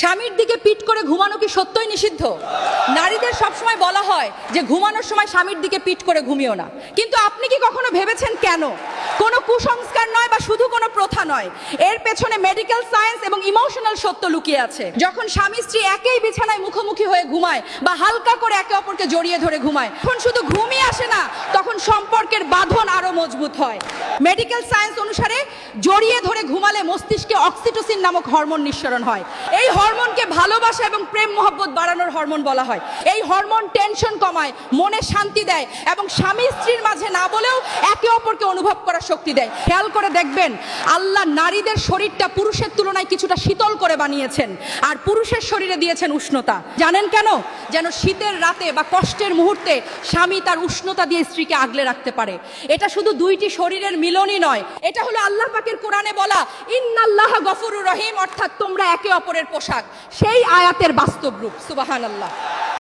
স্বামীর দিকে পিঠ করে ঘুমানো কি সত্যই নিষিদ্ধ? নারীদের সবসময় বলা হয় যে ঘুমানোর সময় স্বামীর দিকে পিঠ করে ঘুমিও না, কিন্তু আপনি কি কখনো ভেবেছেন কেন? কোনো কুসংস্কার নয় বা শুধু কোনো প্রথা নয়, এর পেছনে মেডিকেল সায়েন্স এবং ইমোশনাল সত্য লুকিয়ে আছে। যখন স্বামী স্ত্রী একই বিছানায় মুখোমুখি হয়ে ঘুমায় বা হালকা করে একে অপরকে জড়িয়ে ধরে ঘুমায়, তখন শুধু ঘুমই আসে না, তখন সম্পর্কের বাঁধন আরো মজবুত হয়। মেডিকেল সায়েন্স অনুসারে জড়িয়ে ধরে ঘুমালে মস্তিষ্কে অক্সিটোসিন নামক হরমোন নিঃসরণ হয়। এই হরমোনকে ভালোবাসা এবং প্রেম মহব্বত বাড়ানোর হরমোন বলা হয়। এই হরমোন টেনশন কমায়, মনে শান্তি দেয় এবং স্বামী স্ত্রীর মাঝে না বলেও একে অপরকে অনুভব করার শক্তি দেয়। খেয়াল করে দেখবেন, আল্লাহ নারীদের শরীরটা পুরুষের তুলনায় কিছুটা শীতল করে বানিয়েছেন, আর পুরুষের শরীরে দিয়েছেন উষ্ণতা। জানেন কেন? যেন শীতের রাতে বা কষ্টের মুহূর্তে স্বামী তার উষ্ণতা দিয়ে স্ত্রীকে আগলে রাখতে পারে। এটা শুধু দুইটি শরীরের মিলনই নয়, এটা হলো আল্লাহ পাকের কোরআনে বলা ইন্নাল্লাহ গফুরুর রহিম, অর্থাৎ তোমরা একে অপরের পোশাক, সেই আয়াতের বাস্তব রূপ। সুবহানাল্লাহ।